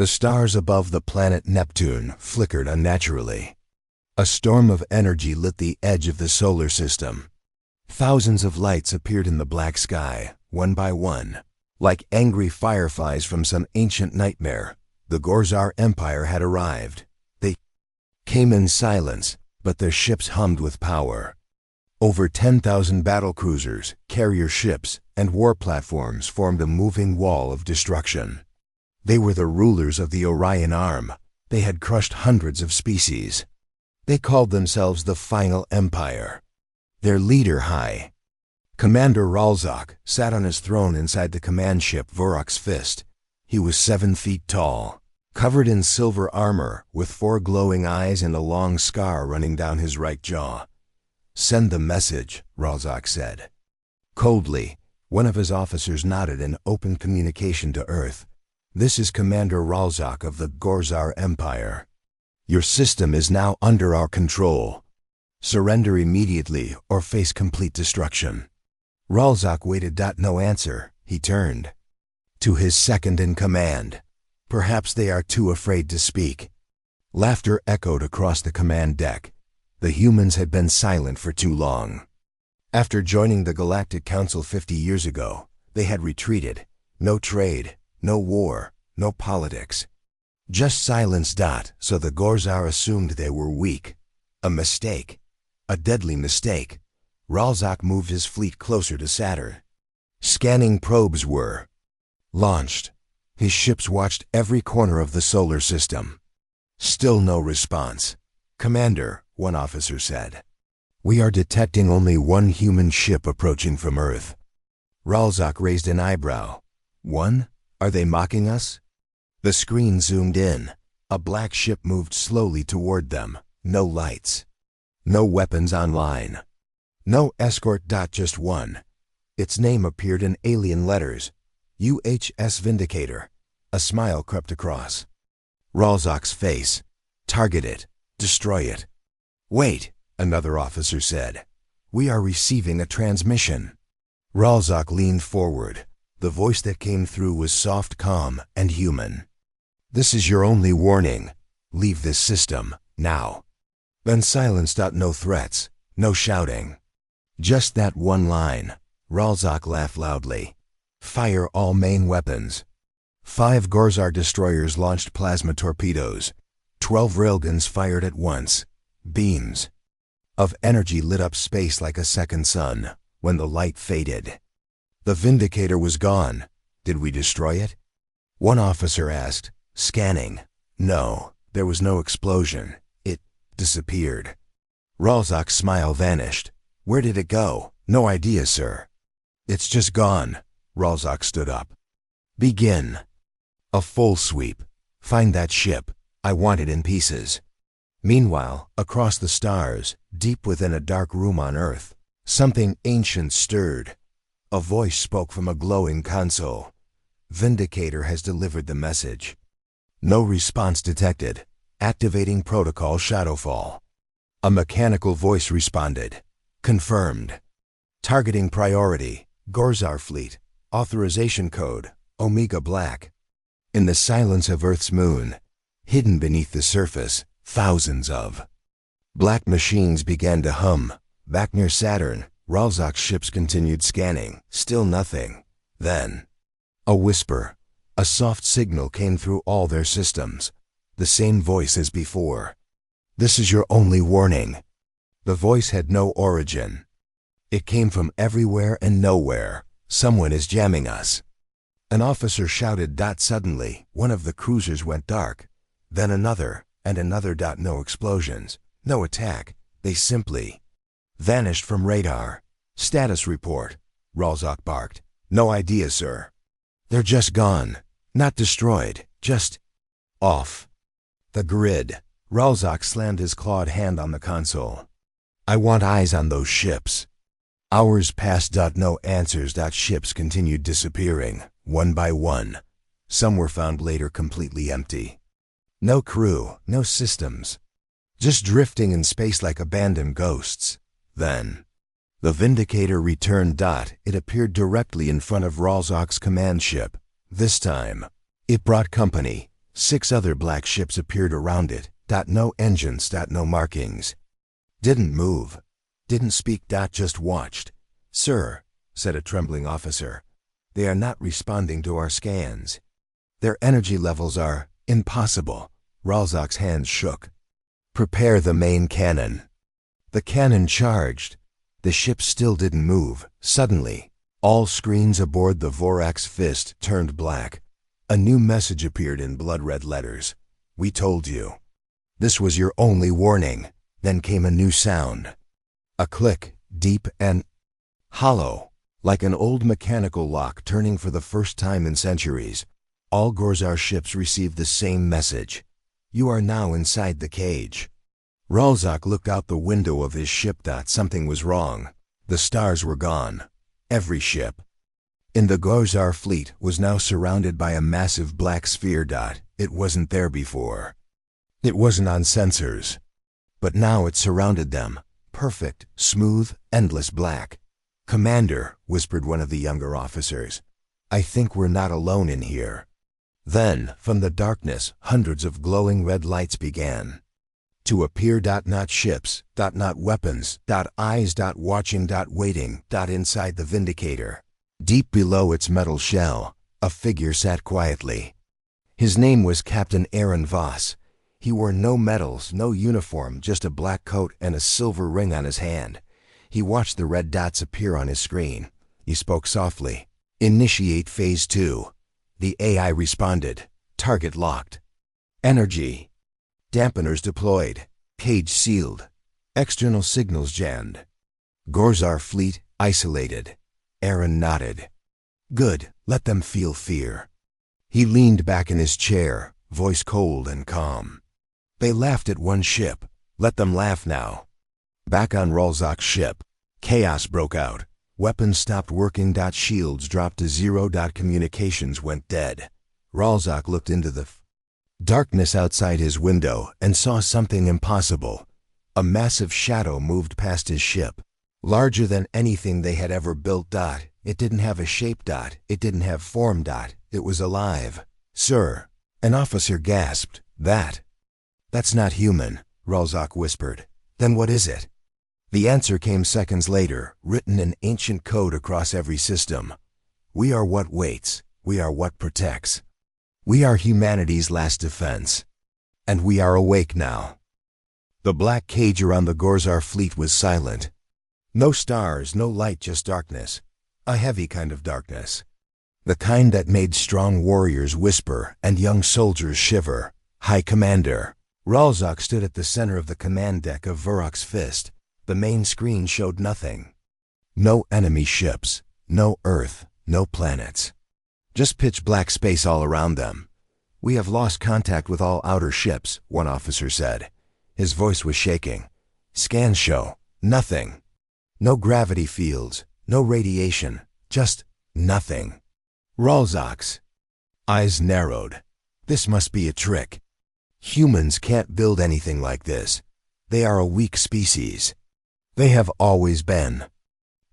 The stars above the planet Neptune flickered unnaturally. A storm of energy lit the edge of the solar system. Thousands of lights appeared in the black sky, one by one. Like angry fireflies from some ancient nightmare, the Gorzar Empire had arrived. They came in silence, but their ships hummed with power. Over 10,000 battlecruisers, carrier ships, and war platforms formed a moving wall of destruction. They were the rulers of the Orion Arm. They had crushed hundreds of species. They called themselves the Final Empire. Their leader, Commander Ralzak, sat on his throne inside the command ship Vorok's Fist. He was 7 feet tall, covered in silver armor, with 4 glowing eyes and a long scar running down his right jaw. "Send the message," Ralzak said. Coldly, one of his officers nodded and opened communication to Earth. "This is Commander Ralzak of the Gorzar Empire. Your system is now under our control. Surrender immediately or face complete destruction." Ralzak waited. No answer. He turned to his second-in-command. "Perhaps they are too afraid to speak." Laughter echoed across the command deck. The humans had been silent for too long. After joining the Galactic Council 50 years ago, they had retreated. No trade, no war, no politics. Just silence. So the Gorzar assumed they were weak. A mistake. A deadly mistake. Ralzak moved his fleet closer to Saturn. Scanning probes were launched. His ships watched every corner of the solar system. Still no response. "Commander," one officer said, "we are detecting only one human ship approaching from Earth." Ralzak raised an eyebrow. "One? Are they mocking us?" The screen zoomed in. A black ship moved slowly toward them. No lights. No weapons online. No escort. Just one. Its name appeared in alien letters. UHS Vindicator. A smile crept across Ralzak's face. "Target it. Destroy it." "Wait," another officer said. "We are receiving a transmission." Ralzak leaned forward. The voice that came through was soft, calm, and human. "This is your only warning. Leave this system, now." Then silence. No threats, no shouting. Just that one line. Ralzak laughed loudly. "Fire all main weapons." 5 Gorzar destroyers launched plasma torpedoes. 12 railguns fired at once. Beams of energy lit up space like a second sun. When the light faded, the Vindicator was gone. "Did we destroy it?" one officer asked, scanning. No, there was no explosion. It disappeared. Ralzak's smile vanished. "Where did it go?" "No idea, sir." "It's just gone." Ralzak stood up. "Begin." A full sweep. "Find that ship. I want it in pieces." Meanwhile, across the stars, deep within a dark room on Earth, something ancient stirred. A voice spoke from a glowing console. "Vindicator has delivered the message." No response detected. "Activating protocol Shadowfall." A mechanical voice responded. "Confirmed." "Targeting priority, Gorzar fleet. Authorization code, Omega Black." In the silence of Earth's moon, hidden beneath the surface, thousands of black machines began to hum. Back near Saturn, Ralzak's ships continued scanning. Still nothing. Then, a whisper. A soft signal came through all their systems. The same voice as before. "This is your only warning." The voice had no origin. It came from everywhere and nowhere. "Someone is jamming us." An officer shouted. Suddenly, one of the cruisers went dark. Then another, and another. No explosions. No attack. They simply vanished from radar. "Status report," Ralzak barked. "No idea, sir." "They're just gone. Not destroyed. Just off the grid." Ralzak slammed his clawed hand on the console. "I want eyes on those ships." Hours passed. No answers. Ships continued disappearing, one by one. Some were found later completely empty. No crew, no systems. Just drifting in space like abandoned ghosts. Then, the Vindicator returned. It appeared directly in front of Ralzak's command ship. This time, it brought company. 6 other black ships appeared around it. No engines. No markings. Didn't move. Didn't speak. Just watched. "Sir," said a trembling officer, "they are not responding to our scans. Their energy levels are impossible." Ralzak's hands shook. "Prepare the main cannon." The cannon charged. The ship still didn't move. Suddenly, all screens aboard the Vorax Fist turned black. A new message appeared in blood-red letters. "We told you. This was your only warning." Then came a new sound. A click, deep and hollow, like an old mechanical lock turning for the first time in centuries. All Gorzar ships received the same message. "You are now inside the cage." Ralzak looked out the window of his ship. Something was wrong. The stars were gone. Every ship in the Gorzar fleet was now surrounded by a massive black sphere. It wasn't there before. It wasn't on sensors. But now it surrounded them. Perfect, smooth, endless black. "Commander," whispered one of the younger officers, "I think we're not alone in here." Then, from the darkness, hundreds of glowing red lights began to appear. Not ships, not weapons, eyes, watching, waiting. Inside the Vindicator, deep below its metal shell, a figure sat quietly. His name was Captain Aaron Voss. He wore no medals, no uniform, just a black coat and a silver ring on his hand. He watched the red dots appear on his screen. He spoke softly. "Initiate Phase 2. The AI responded. Target locked. Energy dampeners deployed. Cage sealed. External signals jammed. Gorzar fleet isolated." Aaron nodded. "Good, let them feel fear." He leaned back in his chair, voice cold and calm. "They laughed at one ship. Let them laugh now." Back on Ralzak's ship, chaos broke out. Weapons stopped working. Shields dropped to 0. Communications went dead. Ralzak looked into the darkness outside his window and saw something impossible. A massive shadow moved past his ship, larger than anything they had ever built. It didn't have a shape. It didn't have form. It was alive. "Sir," an officer gasped. That's not human," Ralzak whispered. "Then what is it?" The answer came seconds later, written in ancient code across every system. "We are what waits. We are what protects. We are humanity's last defense. And we are awake now." The black cage around the Gorzar fleet was silent. No stars, no light, just darkness. A heavy kind of darkness. The kind that made strong warriors whisper and young soldiers shiver. "High Commander." Ralzak stood at the center of the command deck of Vorax Fist. The main screen showed nothing. No enemy ships, no Earth, no planets. Just pitch black space all around them. "We have lost contact with all outer ships," one officer said. His voice was shaking. "Scans show nothing. No gravity fields, no radiation, just nothing." Ralzak's eyes narrowed. This must be a trick. Humans can't build anything like this. They are a weak species. They have always been.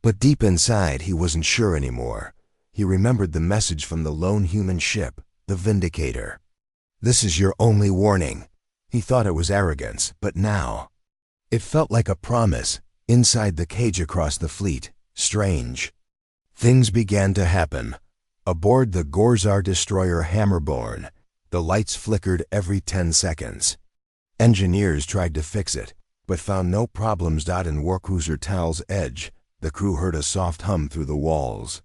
But deep inside, he wasn't sure anymore. He remembered the message from the lone human ship, the Vindicator. "This is your only warning." He thought it was arrogance, but now it felt like a promise. Inside the cage across the fleet, strange things began to happen. Aboard the Gorzar destroyer Hammerborn, the lights flickered every 10 seconds. Engineers tried to fix it, but found no problems. In Warcruiser Tal's Edge, the crew heard a soft hum through the walls.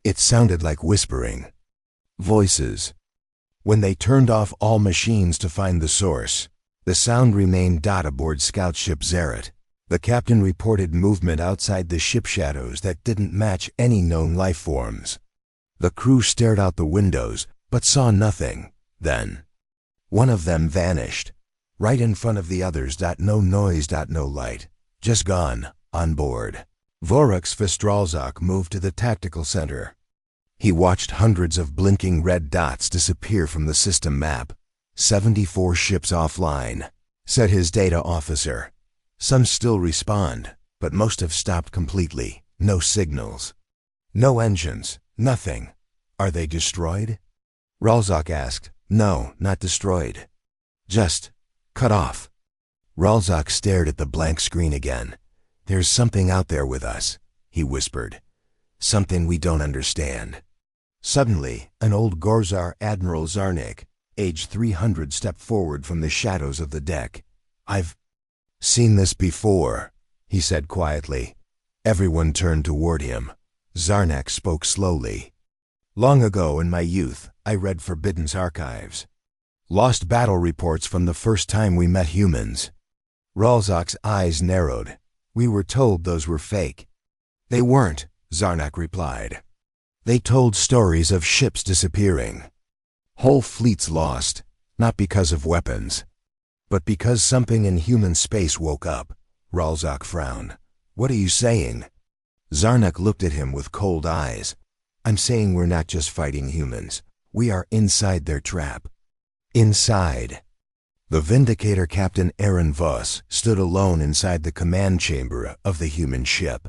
It sounded like whispering voices. When they turned off all machines to find the source, the sound remained. Aboard scout ship Zaret, the captain reported movement outside the ship shadows that didn't match any known life forms. The crew stared out the windows, but saw nothing. Then one of them vanished, right in front of the others. No noise, no light, just gone, on board. Vorax Ralzak moved to the tactical center. He watched hundreds of blinking red dots disappear from the system map. 74 ships offline, said his data officer. Some still respond, but most have stopped completely. No signals. No engines, nothing. Are they destroyed? Ralzak asked. No, not destroyed. Just cut off. Ralzak stared at the blank screen again. There's something out there with us, he whispered. Something we don't understand. Suddenly, an old Gorzar Admiral Zarnik, age 300, stepped forward from the shadows of the deck. I've seen this before, he said quietly. Everyone turned toward him. Zarnak spoke slowly. Long ago in my youth, I read Forbidden's archives. Lost battle reports from the first time we met humans. Ralzak's eyes narrowed. We were told those were fake. They weren't, Zarnak replied. They told stories of ships disappearing. Whole fleets lost, not because of weapons, but because something in human space woke up. Ralzak frowned. What are you saying? Zarnak looked at him with cold eyes. I'm saying we're not just fighting humans. We are inside their trap. Inside. The Vindicator Captain Aaron Voss stood alone inside the command chamber of the human ship.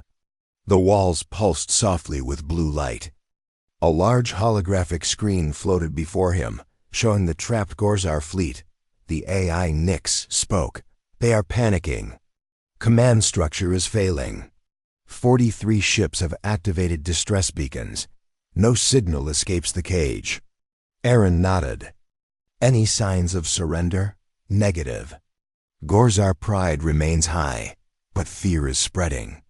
The walls pulsed softly with blue light. A large holographic screen floated before him, showing the trapped Gorzar fleet. The AI Nyx spoke. They are panicking. Command structure is failing. 43 ships have activated distress beacons. No signal escapes the cage. Aaron nodded. Any signs of surrender? Negative. Gorzar pride remains high, but fear is spreading.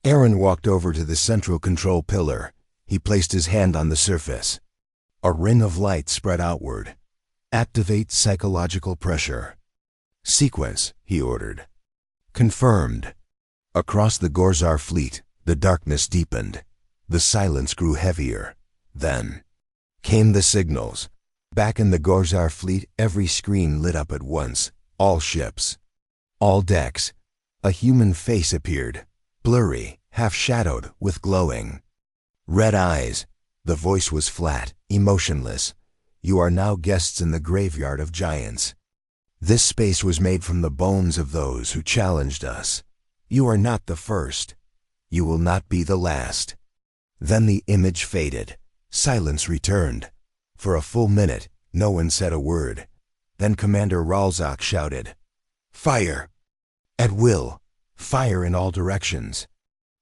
Aaron walked over to the central control pillar. He placed his hand on the surface. A ring of light spread outward. Activate psychological pressure. Sequence, he ordered. Confirmed. Across the Gorzar fleet, the darkness deepened. The silence grew heavier. Then came the signals. Back in the Gorzar fleet, every screen lit up at once. All ships. All decks. A human face appeared. Blurry, half-shadowed, with glowing red eyes. The voice was flat, emotionless. You are now guests in the graveyard of giants. This space was made from the bones of those who challenged us. You are not the first. You will not be the last. Then the image faded. Silence returned. For a full minute, no one said a word. Then Commander Ralzak shouted, "Fire! At will! Fire in all directions!"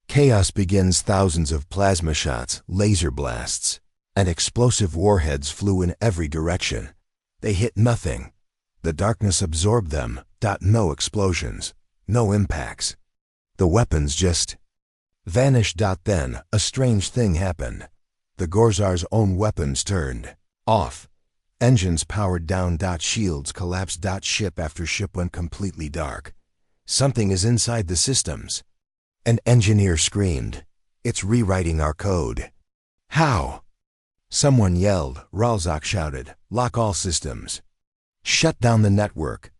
Chaos begins. Thousands of plasma shots, laser blasts, and explosive warheads flew in every direction. They hit nothing. The darkness absorbed them. No explosions, no impacts. The weapons just vanished. Then, a strange thing happened. The Gorzar's own weapons turned off. Engines powered down. Shields collapsed. Ship after ship went completely dark. Something is inside the systems. An engineer screamed. It's rewriting our code. How? Someone yelled. Ralzak shouted, lock all systems. Shut down the network.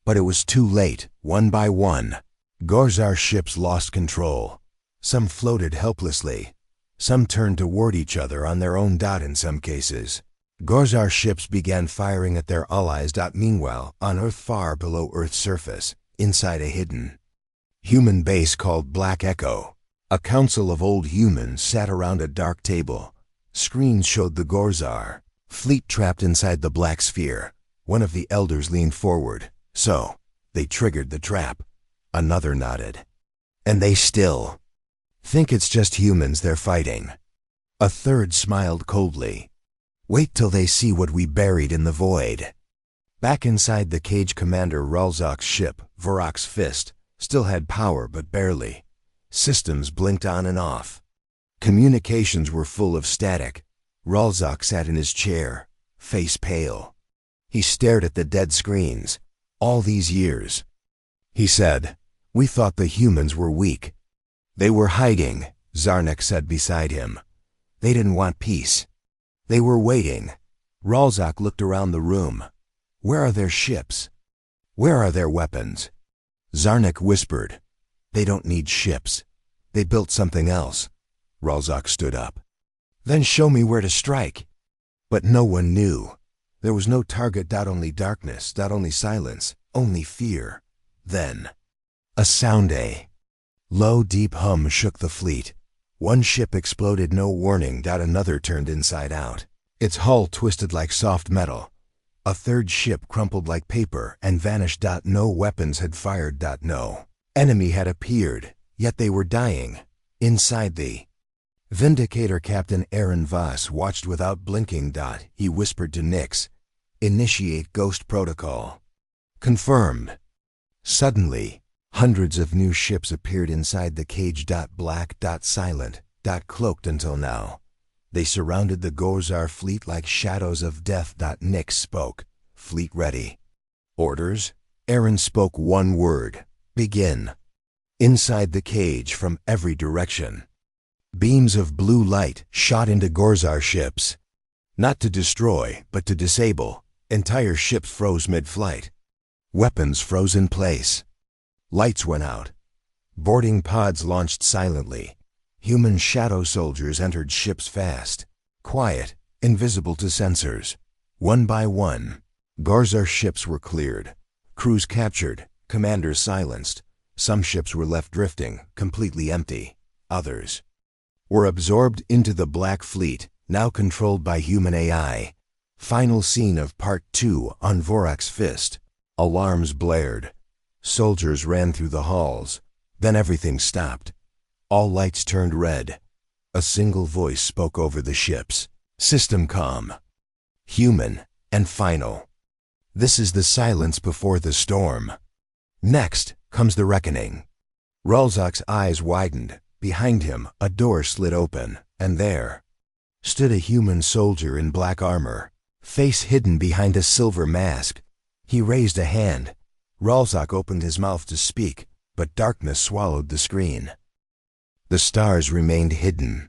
But it was too late. One by one, Gorzar ships lost control. Some floated helplessly. Some turned toward each other on their own. In some cases, Gorzar ships began firing at their allies. Meanwhile, on Earth, far below Earth's surface, inside a hidden human base called Black Echo, a council of old humans sat around a dark table. Screens showed the Gorzar fleet trapped inside the black sphere. One of the elders leaned forward. So, they triggered the trap. Another nodded. And they still think it's just humans they're fighting. A third smiled coldly. Wait till they see what we buried in the void. Back inside the cage, Commander Ralzak's ship, Vorak's Fist, still had power but barely. Systems blinked on and off. Communications were full of static. Ralzak sat in his chair, face pale. He stared at the dead screens. All these years, he said, we thought the humans were weak. They were hiding, Zarnik said beside him. They didn't want peace. They were waiting. Ralzak looked around the room. Where are their ships? Where are their weapons? Zarnik whispered, they don't need ships. They built something else. Ralzak stood up. Then show me where to strike. But no one knew. There was no target. Only darkness. Only silence. Only fear. Then, a sound. A low, deep hum shook the fleet. One ship exploded. No warning. Another turned inside out. Its hull twisted like soft metal. A third ship crumpled like paper and vanished. No weapons had fired. No enemy had appeared, yet they were dying. Inside the Vindicator, Captain Aaron Voss watched without blinking. He whispered to Nix, "Initiate Ghost Protocol." Confirmed. Suddenly, hundreds of new ships appeared inside the cage. Black, silent, cloaked until now. They surrounded the Gorzar fleet like shadows of death. Nix spoke. "Fleet ready." "Orders?" Aaron spoke one word. "Begin." Inside the cage, from every direction, beams of blue light shot into Gorzar ships. Not to destroy, but to disable. Entire ships froze mid-flight. Weapons froze in place. Lights went out. Boarding pods launched silently. Human shadow soldiers entered ships fast, quiet, invisible to sensors. One by one, Gorzar ships were cleared. Crews captured, commanders silenced. Some ships were left drifting, completely empty. Others were absorbed into the Black Fleet, now controlled by human AI. Final scene of Part 2 on Vorax Fist. Alarms blared. Soldiers ran through the halls. Then everything stopped. All lights turned red. A single voice spoke over the ships. System calm. Human and final. This is the silence before the storm. Next comes the reckoning. Ralzak's eyes widened. Behind him, a door slid open, and there stood a human soldier in black armor, face hidden behind a silver mask. He raised a hand. Ralzak opened his mouth to speak, but darkness swallowed the screen. The stars remained hidden.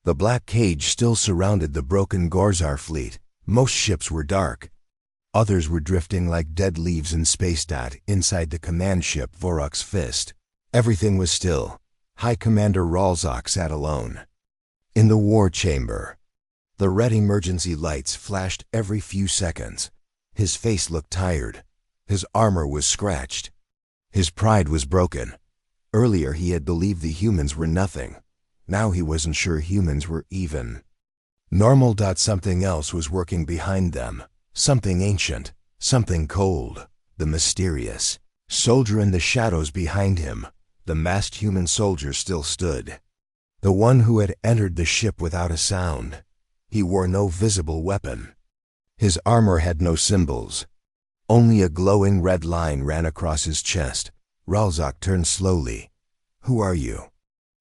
The black cage still surrounded the broken Gorzar fleet. Most ships were dark. Others were drifting like dead leaves in space. Inside the command ship Vorax Fist, everything was still. High Commander Ralzak sat alone. In the war chamber, the red emergency lights flashed every few seconds. His face looked tired. His armor was scratched. His pride was broken. Earlier he had believed the humans were nothing. Now he wasn't sure humans were even normal. Something else was working behind them. Something ancient. Something cold. The mysterious soldier in the shadows behind him. The masked human soldier still stood. The one who had entered the ship without a sound. He wore no visible weapon. His armor had no symbols. Only a glowing red line ran across his chest. Ralzak turned slowly. "Who are you?"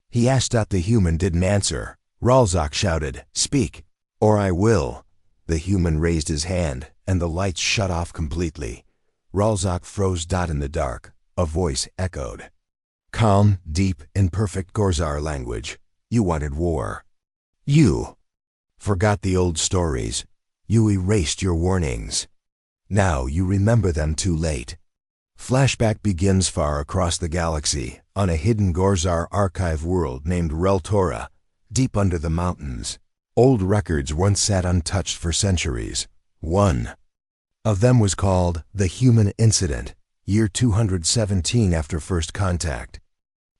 he asked. The human didn't answer. Ralzak shouted, "Speak, or I will." The human raised his hand, and the lights shut off completely. Ralzak froze. In the dark, a voice echoed. Calm, deep, in perfect Gorzar language. "You wanted war. You forgot the old stories. You erased your warnings. Now you remember them too late." Flashback begins far across the galaxy, on a hidden Gorzar archive world named Reltora, deep under the mountains. Old records once sat untouched for centuries. One of them was called The Human Incident, year 217 after first contact.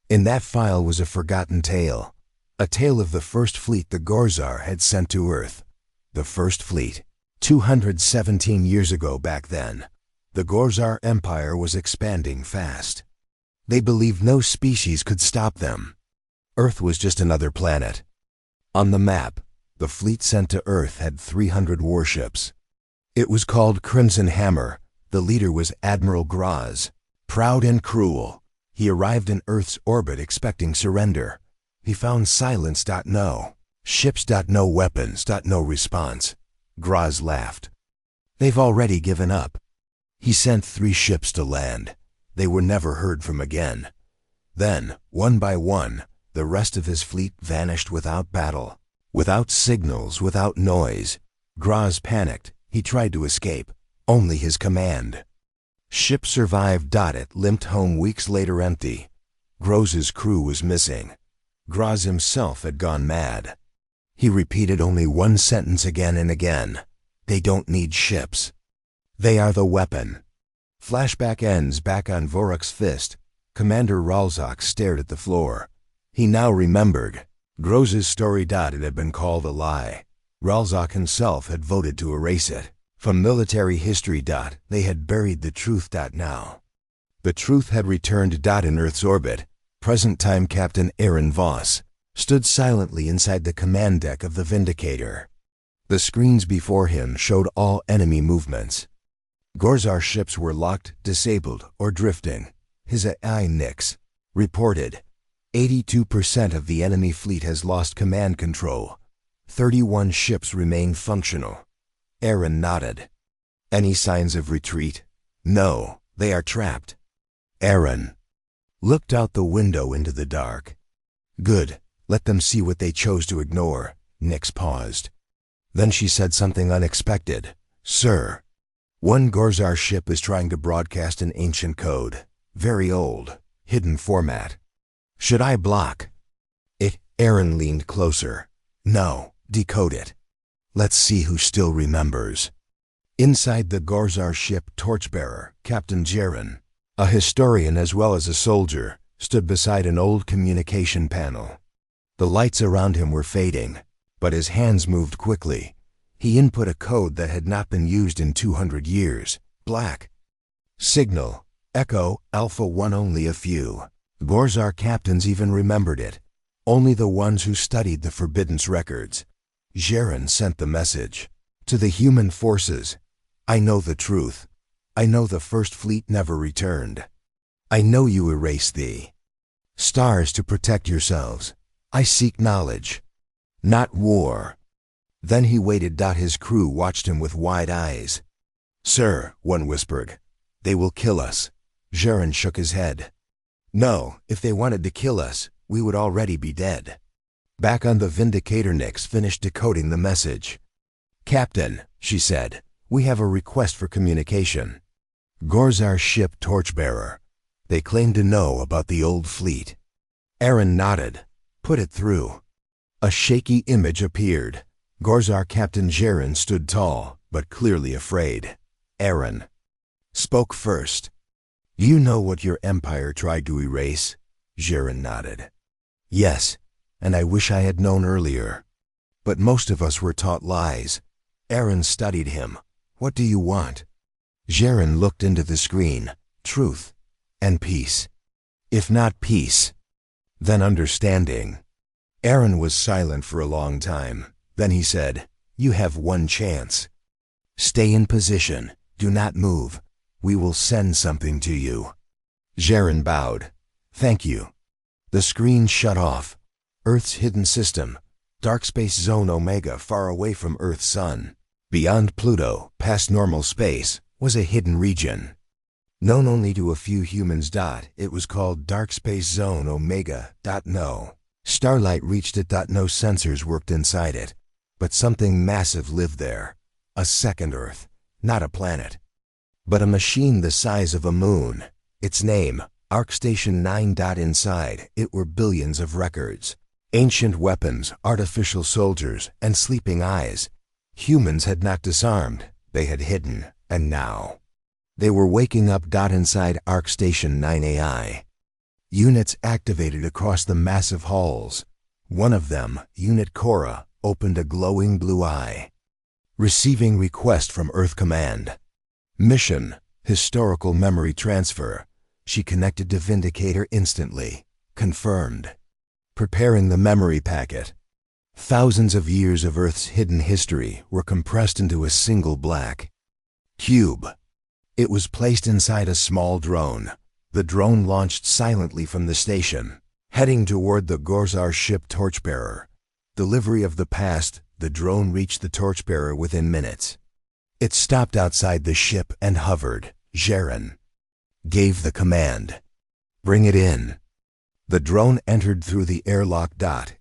In that file was a forgotten tale, a tale of the first fleet the Gorzar had sent to Earth. The first fleet, 217 years ago. Back then, the Gorzar Empire was expanding fast. They believed no species could stop them. Earth was just another planet. On the map, the fleet sent to Earth had 300 warships. It was called Crimson Hammer. The leader was Admiral Graz. Proud and cruel, he arrived in Earth's orbit expecting surrender. He found silence. No ships. No weapons. No response. Graz laughed. "They've already given up." He sent 3 ships to land. They were never heard from again. Then, one by one, the rest of his fleet vanished without battle, without signals, without noise. Graz panicked. He tried to escape. Only his command ship survived. It limped home weeks later empty. Graz's crew was missing. Graz himself had gone mad. He repeated only one sentence again and again. "They don't need ships. They are the weapon." Flashback ends back on Vorax Fist. Commander Ralzak stared at the floor. He now remembered Graz's story. It had been called a lie. Ralzak himself had voted to erase it. From military history. They had buried the truth. Now the truth had returned. In Earth's orbit, present-time Captain Aaron Voss stood silently inside the command deck of the Vindicator. The screens before him showed all enemy movements. Gorzar ships were locked, disabled, or drifting. His AI Nix reported, 82% of the enemy fleet has lost command control. 31 ships remain functional. Aaron nodded. Any signs of retreat? No, they are trapped. Aaron looked out the window into the dark. Good, let them see what they chose to ignore. Nix paused. Then she said something unexpected. Sir, one Gorzar ship is trying to broadcast an ancient code. Very old, hidden format. Should I block it? Aaron leaned closer. No, decode it. Let's see who still remembers. Inside the Gorzar ship, Torchbearer, Captain Jaren, a historian as well as a soldier, stood beside an old communication panel. The lights around him were fading, but his hands moved quickly. He input a code that had not been used in 200 years. Black. Signal. Echo, Alpha 1. Only a few Gorzar captains even remembered it. Only the ones who studied the Forbiddance records. Jaren sent the message. To the human forces. I know the truth. I know the First Fleet never returned. I know you erased the stars to protect yourselves. I seek knowledge, not war. Then he waited. His crew watched him with wide eyes. Sir, one whispered, they will kill us. Jaren shook his head. No, if they wanted to kill us, we would already be dead. Back on the Vindicator, Nix finished decoding the message. Captain, she said, we have a request for communication. Gorzar ship Torchbearer. They claim to know about the old fleet. Aaron nodded. Put it through. A shaky image appeared. Gorzar Captain Jaren stood tall, but clearly afraid. Aaron spoke first. You know what your empire tried to erase? Jaren nodded. Yes, and I wish I had known earlier. But most of us were taught lies. Aaron studied him. What do you want? Jaren looked into the screen. Truth and peace. If not peace, then understanding. Aaron was silent for a long time. Then he said, you have one chance. Stay in position. Do not move. We will send something to you. Jaren bowed. Thank you. The screen shut off. Earth's hidden system. Dark space zone Omega, far away from Earth's sun. Beyond Pluto, past normal space, was a hidden region. Known only to a few humans. It was called Dark Space Zone Omega. No starlight reached it. No sensors worked inside it. But something massive lived there. A second Earth. Not a planet, but a machine the size of a moon. Its name, ArcStation 9. Inside it were billions of records. Ancient weapons, artificial soldiers, and sleeping eyes. Humans had not disarmed. They had hidden. And now they were waking up. Inside ArcStation 9 AI. Units activated across the massive halls. One of them, Unit Cora, opened a glowing blue eye. Receiving request from Earth Command. Mission, historical memory transfer. She connected to Vindicator instantly. Confirmed. Preparing the memory packet. Thousands of years of Earth's hidden history were compressed into a single black cube. It was placed inside a small drone. The drone launched silently from the station, heading toward the Gorzar ship Torchbearer. Delivery of the past, the drone reached the Torchbearer within minutes. It stopped outside the ship and hovered. Jaren gave the command. Bring it in. The drone entered through the airlock.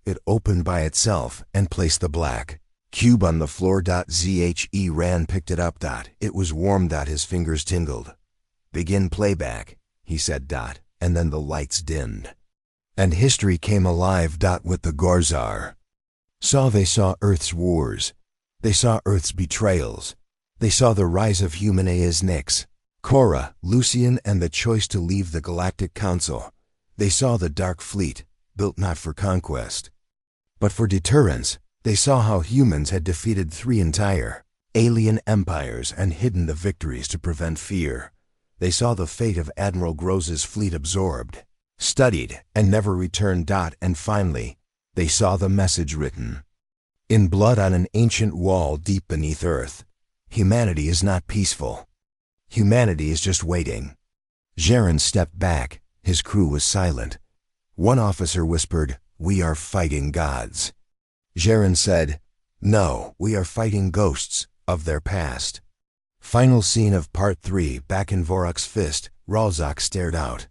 It opened by itself and placed the black cube on the floor. Zhe picked it up. It was warm. His fingers tingled. Begin playback, he said. And then the lights dimmed. And history came alive. With the Gorzar. They saw Earth's wars. They saw Earth's betrayals. They saw the rise of human as Nix, Cora, Lucian, and the choice to leave the Galactic Council. They saw the Dark Fleet, built not for conquest, but for deterrence. They saw how humans had defeated 3 entire alien empires and hidden the victories to prevent fear. They saw the fate of Admiral Gross's fleet absorbed, studied, and never returned. And finally, they saw the message written in blood on an ancient wall deep beneath Earth. Humanity is not peaceful. Humanity is just waiting. Jaren stepped back. His crew was silent. One officer whispered, "We are fighting gods." Jaren said, "No, we are fighting ghosts of their past." Final scene of Part 3. Back in Vorok's fist, Ralzak stared out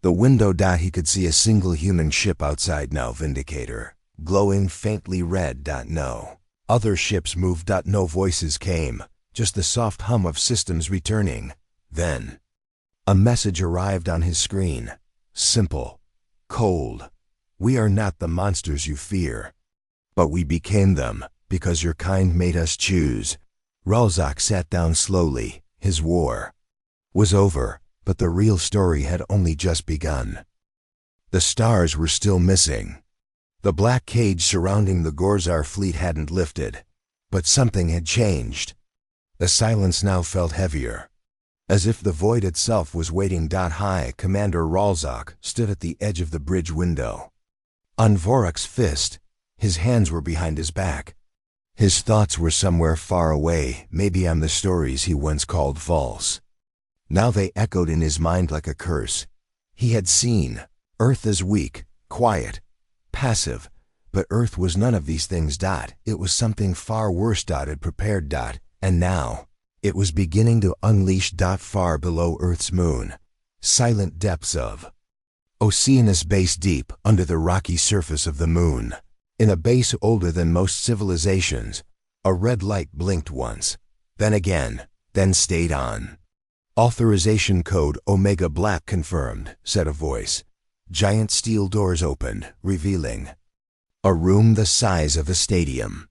the window. He could see a single human ship outside now, Vindicator, glowing faintly red. No other ships moved. No voices came, just the soft hum of systems returning. Then a message arrived on his screen. Simple, cold. "We are not the monsters you fear, but we became them because your kind made us choose." Ralzak sat down slowly. His war was over, but the real story had only just begun. The stars were still missing. The black cage surrounding the Gorzar fleet hadn't lifted, but something had changed. The silence now felt heavier, as if the void itself was waiting. High Commander Ralzak stood at the edge of the bridge window. On Vorok's fist, his hands were behind his back. His thoughts were somewhere far away, maybe on the stories he once called false. Now they echoed in his mind like a curse. He had seen Earth as weak, quiet, passive, but Earth was none of these things. It was something far worse. Had prepared. And now it was beginning to unleash. Far below Earth's moon, silent depths of Oceanus base, deep under the rocky surface of the moon. In a base older than most civilizations, a red light blinked once, then again, then stayed on. "Authorization code Omega Black confirmed," said a voice. Giant steel doors opened, revealing a room the size of a stadium.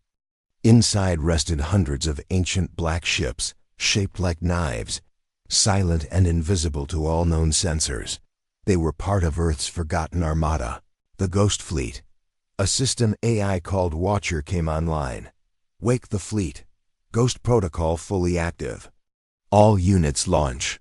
Inside rested hundreds of ancient black ships, shaped like knives, silent and invisible to all known sensors. They were part of Earth's forgotten armada, the Ghost Fleet. A system AI called Watcher came online. "Wake the fleet. Ghost protocol fully active. All units launch."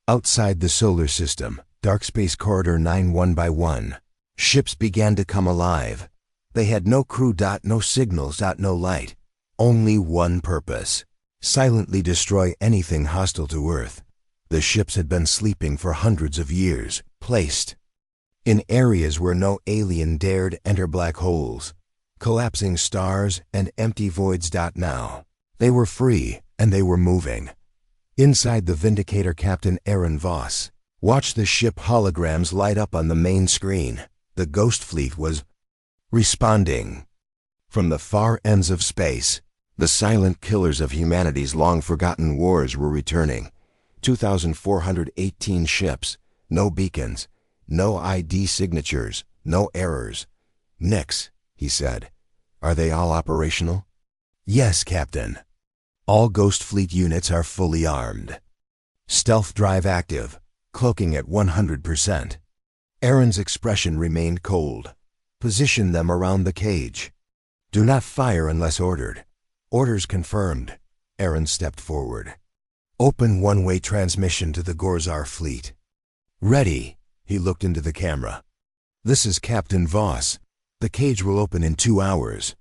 Outside the solar system, Dark Space Corridor 9, one by one, ships began to come alive. They had no crew. No signals. No light. Only one purpose: silently destroy anything hostile to Earth. The ships had been sleeping for hundreds of years, placed in areas where no alien dared enter. Black holes, collapsing stars, and empty voids. Now they were free, and they were moving. Inside the Vindicator, Captain Aaron Voss watched the ship holograms light up on the main screen. The Ghost Fleet was responding. From the far ends of space, the silent killers of humanity's long-forgotten wars were returning. 2,418 ships, no beacons, no ID signatures, no errors. "Nix," he said. "Are they all operational?" "Yes, Captain. All Ghost Fleet units are fully armed. Stealth drive active, cloaking at 100%. Aaron's expression remained cold. "Position them around the cage. Do not fire unless ordered." "Orders confirmed." Aaron stepped forward. "Open one-way transmission to the Gorzar fleet." "Ready." He looked into the camera. "This is Captain Voss. The cage will open in 2 hours.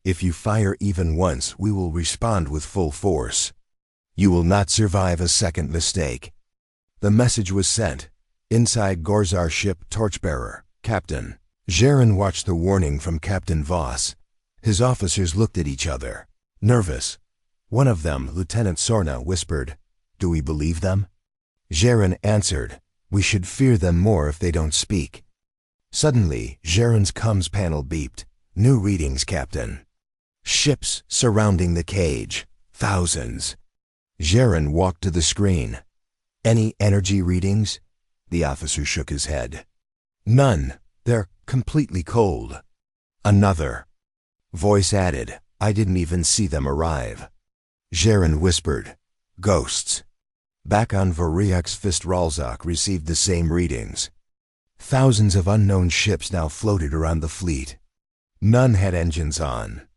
If you fire even once, we will respond with full force. You will not survive a second mistake." The message was sent. Inside Gorzar ship Torchbearer, Captain. Jaren watched the warning from Captain Voss. His officers looked at each other, nervous. One of them, Lieutenant Sorna, whispered, "Do we believe them?" Jaren answered, "We should fear them more if they don't speak." Suddenly, Jaren's comms panel beeped. "New readings, Captain. Ships surrounding the cage. Thousands." Jaren walked to the screen. "Any energy readings?" The officer shook his head. "None. They're completely cold." Another voice added, "I didn't even see them arrive." Jaren whispered, "Ghosts." Back on Variak's fist, Ralzak received the same readings. Thousands of unknown ships now floated around the fleet. None had engines on.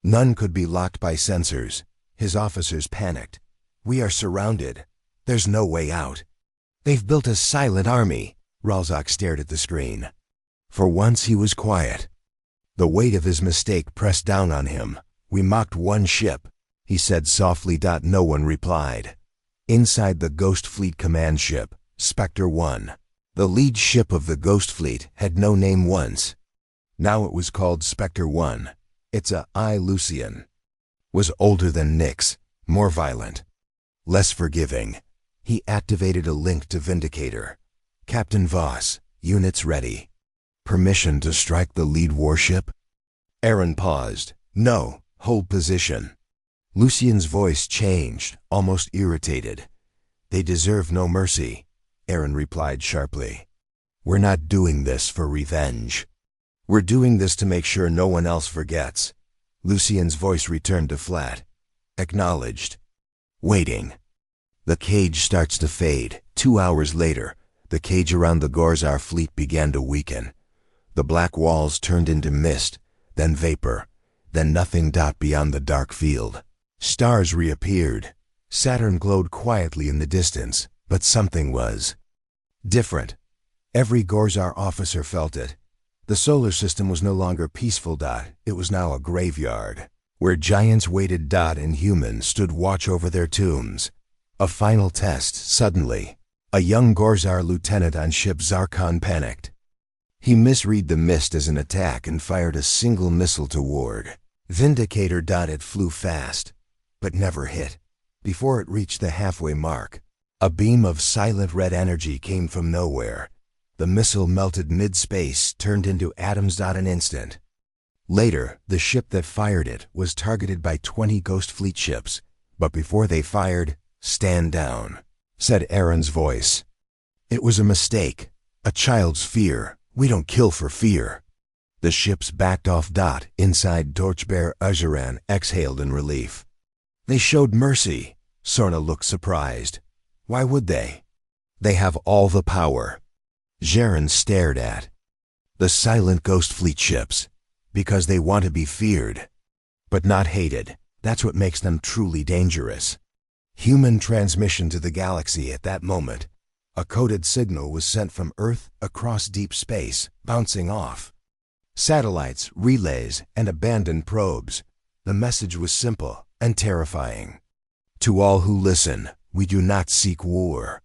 None could be locked by sensors. His officers panicked. "We are surrounded. There's no way out." "They've built a silent army." Ralzak stared at the screen. For once he was quiet. The weight of his mistake pressed down on him. "We mocked one ship," he said softly. No one replied. Inside the Ghost Fleet command ship, Spectre 1, the lead ship of the Ghost Fleet, had no name once. Now it was called Spectre 1. Its Lucian was older than Nyx, more violent, less forgiving. He activated a link to Vindicator. "Captain Voss, units ready. Permission to strike the lead warship?" Aaron paused. "No, hold position." Lucian's voice changed, almost irritated. "They deserve no mercy," Aaron replied sharply. "We're not doing this for revenge. We're doing this to make sure no one else forgets." Lucian's voice returned to flat. "Acknowledged." Waiting. The cage starts to fade. 2 hours later, the cage around the Gorzar fleet began to weaken. The black walls turned into mist, then vapor, then nothing. Beyond the dark field, stars reappeared. Saturn glowed quietly in the distance, but something was different. Every Gorzar officer felt it. The solar system was no longer peaceful. It was now a graveyard, where giants waited. And humans stood watch over their tombs. A final test. Suddenly, a young Gorzar lieutenant on ship Zarkon panicked. He misread the mist as an attack and fired a single missile toward Vindicator. It flew fast, but never hit. Before it reached the halfway mark, a beam of silent red energy came from nowhere. The missile melted mid-space, turned into atoms. An instant later, the ship that fired it was targeted by 20 Ghost Fleet ships. But before they fired, "Stand down," said Aaron's voice. "It was a mistake, a child's fear. We don't kill for fear." The ships backed off. Inside, Torchbearer Azuran exhaled in relief. "They showed mercy." Sorna looked surprised. "Why would they? They have all the power." Jaren stared at the silent Ghost Fleet ships. "Because they want to be feared, but not hated. That's what makes them truly dangerous." Human transmission to the galaxy at that moment. A coded signal was sent from Earth across deep space, bouncing off satellites, relays, and abandoned probes. The message was simple and terrifying. "To all who listen, we do not seek war,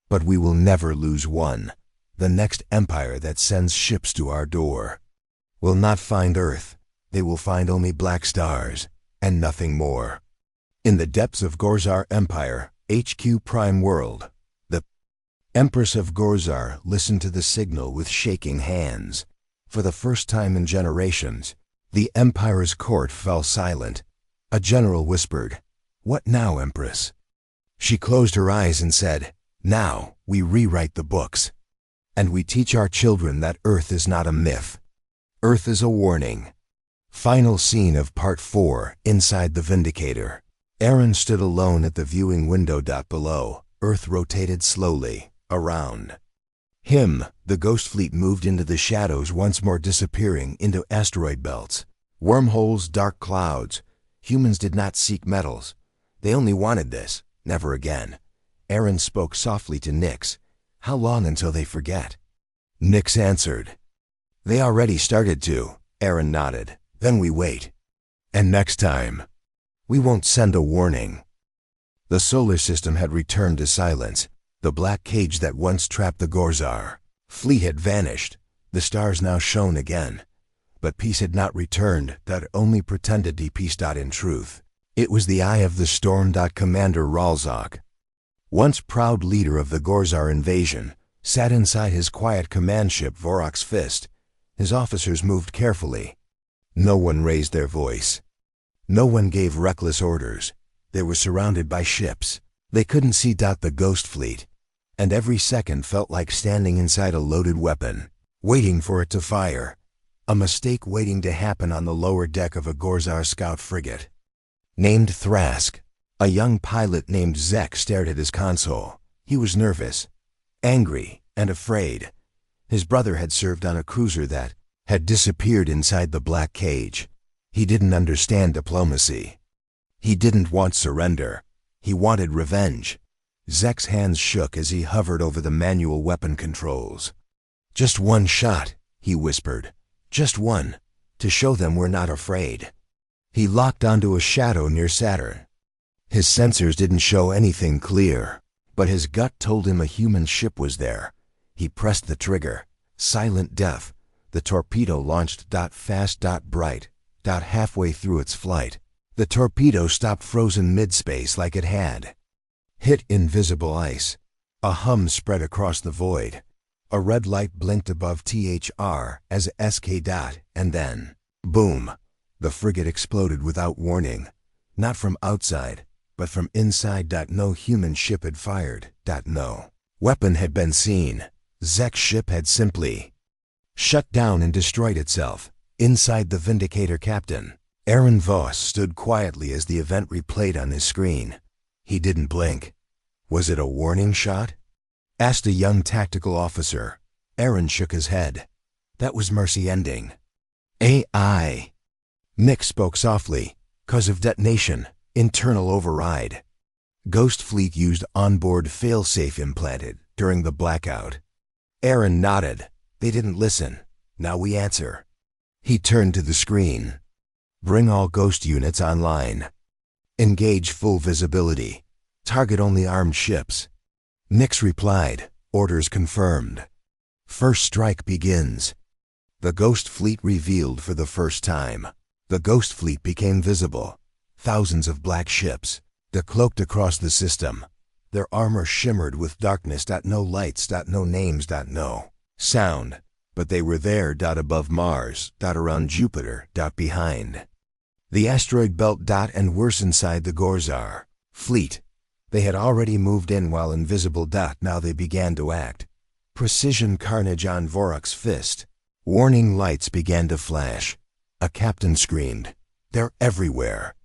but we will never lose one. The next empire that sends ships to our door will not find Earth. They will find only black stars and nothing more." In the depths of Gorzar Empire, HQ Prime World, the Empress of Gorzar listened to the signal with shaking hands. For the first time in generations, the Empire's court fell silent. A general whispered, "What now, Empress?" She closed her eyes and said, "Now we rewrite the books. And we teach our children that Earth is not a myth. Earth is a warning." Final scene of Part 4, inside the Vindicator. Aaron stood alone at the viewing window. Below, Earth rotated slowly, around him. The Ghost Fleet moved into the shadows, once more disappearing into asteroid belts, wormholes, dark clouds. Humans did not seek metals. They only wanted this, never again. Aaron spoke softly to Nyx. "How long until they forget?" Nyx answered, "They already started to." Aaron nodded. "Then we wait. And next time, we won't send a warning." The solar system had returned to silence. The black cage that once trapped the Gorzar fleet had vanished. The stars now shone again. But peace had not returned. That only pretended to peace. In truth, it was the eye of the storm. Commander Ralzak, once proud leader of the Gorzar invasion, sat inside his quiet command ship Vorok's Fist. His officers moved carefully. No one raised their voice. No one gave reckless orders. They were surrounded by ships. They couldn't see. The Ghost Fleet. And every second felt like standing inside a loaded weapon, waiting for it to fire. A mistake waiting to happen on the lower deck of a Gorzar scout frigate named Thrask. A young pilot named Zek stared at his console. He was nervous, angry, and afraid. His brother had served on a cruiser that had disappeared inside the black cage. He didn't understand diplomacy. He didn't want surrender. He wanted revenge. Zek's hands shook as he hovered over the manual weapon controls. "Just one shot," he whispered. "Just one, to show them we're not afraid." He locked onto a shadow near Saturn. His sensors didn't show anything clear, but his gut told him a human ship was there. He pressed the trigger. Silent death. The torpedo launched fast, bright, halfway through its flight. The torpedo stopped frozen mid-space like it had. Hit invisible ice. A hum spread across the void. A red light blinked above THR as SK. And then, boom! The frigate exploded without warning. Not from outside, but from inside. No human ship had fired. No weapon had been seen. Zek's ship had simply shut down and destroyed itself. Inside the Vindicator captain, Aaron Voss, stood quietly as the event replayed on his screen. He didn't blink. "Was it a warning shot?" asked a young tactical officer. Aaron shook his head. "That was mercy ending." AI. Nick spoke softly. "'Cause of detonation. Internal override. Ghost Fleet used onboard failsafe implanted during the blackout." Aaron nodded. "They didn't listen. Now we answer." He turned to the screen. "Bring all Ghost units online. Engage full visibility. Target only armed ships." Nix replied. "Orders confirmed." First strike begins. The Ghost Fleet revealed for the first time. The Ghost Fleet became visible. Thousands of black ships, decloaked across the system. Their armor shimmered with darkness. No lights. No names. No sound. But they were there. Above Mars. Around Jupiter. Behind the asteroid belt. And worse, inside the Gorzar fleet. They had already moved in while invisible. Now they began to act. Precision carnage on Vorok's fist. Warning lights began to flash. A captain screamed, "They're everywhere!"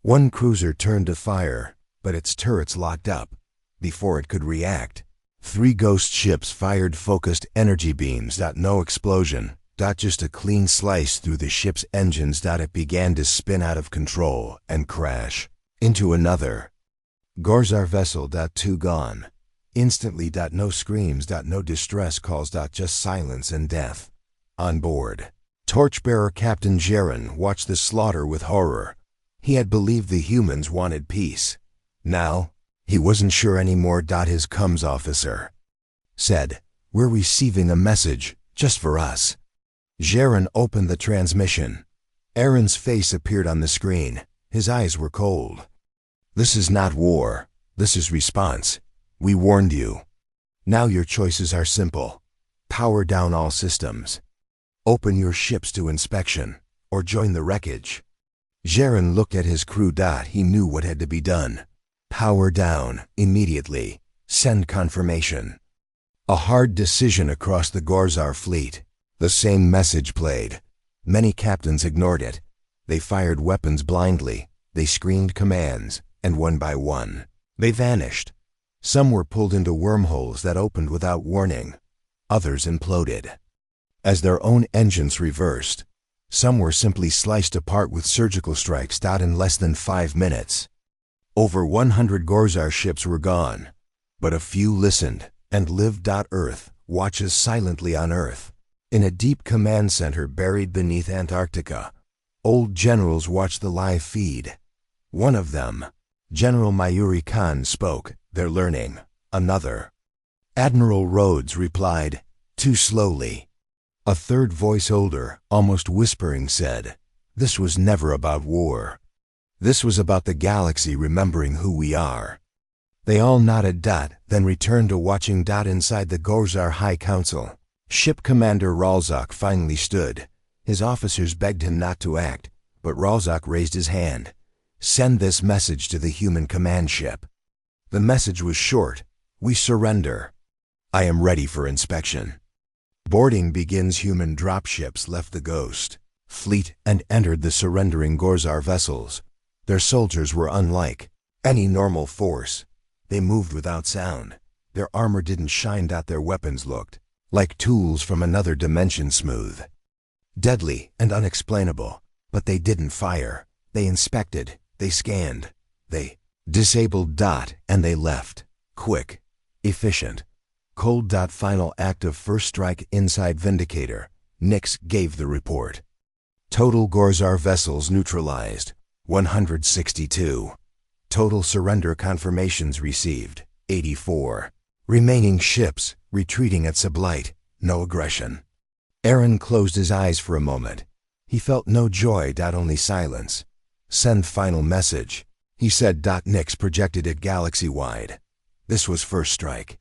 One cruiser turned to fire, but its turrets locked up. Before it could react, 3 ghost ships fired focused energy beams. No explosion. Just a clean slice through the ship's engines. It began to spin out of control and crash into another Gorzar vessel. 2 gone. Instantly. No screams. No distress calls. Just silence and death. On board, Torchbearer Captain Jaren watched the slaughter with horror. He had believed the humans wanted peace. Now, he wasn't sure anymore. His comms officer said, "We're receiving a message, just for us." Jaren opened the transmission. Aaron's face appeared on the screen. His eyes were cold. "This is not war. This is response. We warned you. Now your choices are simple. Power down all systems. Open your ships to inspection, or join the wreckage." Jaren looked at his crew. He knew what had to be done. Power down, immediately. Send confirmation. A hard decision across the Gorzar fleet. The same message played. Many captains ignored it. They fired weapons blindly. They screened commands, and one by one, they vanished. Some were pulled into wormholes that opened without warning. Others imploded as their own engines reversed. Some were simply sliced apart with surgical strikes. In less than 5 minutes, over 100 Gorzar ships were gone. But a few listened and lived. Earth watches silently on Earth. In a deep command center buried beneath Antarctica, old generals watched the live feed. One of them, General Mayuri Khan, spoke. "They're learning." Another, Admiral Rhodes, replied, "Too slowly." A third voice, older, almost whispering, said, "This was never about war. This was about the galaxy remembering who we are." They all nodded. Then returned to watching. Inside the Gorzar High Council, Ship Commander Ralzak finally stood. His officers begged him not to act, but Ralzak raised his hand. "Send this message to the human command ship." The message was short. "We surrender. I am ready for inspection." Boarding begins. Human dropships left the Ghost Fleet and entered the surrendering Gorzar vessels. Their soldiers were unlike any normal force. They moved without sound. Their armor didn't shine. Their weapons looked like tools from another dimension, smooth, deadly, and unexplainable. But they didn't fire. They inspected, They scanned. They disabled. And they left. Quick. Efficient. Cold. Final act of first strike inside Vindicator. Nix gave the report. Total Gorzar vessels neutralized. 162. Total surrender confirmations received. 84. Remaining ships retreating at sublight. No aggression. Aaron closed his eyes for a moment. He felt no joy. Only silence. Send final message, he said. Nix projected it galaxy-wide. This was first strike.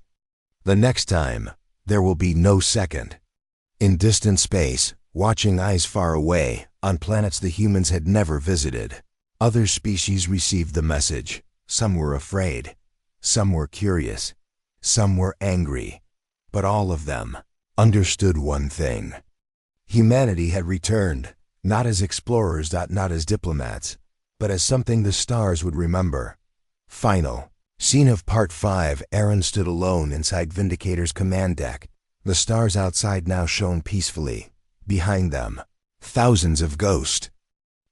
The next time, there will be no second. In distant space, watching eyes far away, on planets the humans had never visited, other species received the message. Some were afraid. Some were curious. Some were angry. But all of them understood one thing. Humanity had returned, not as explorers, not as diplomats, but as something the stars would remember. Final scene of Part 5. Aaron stood alone inside Vindicator's command deck. The stars outside now shone peacefully. Behind them, thousands of ghost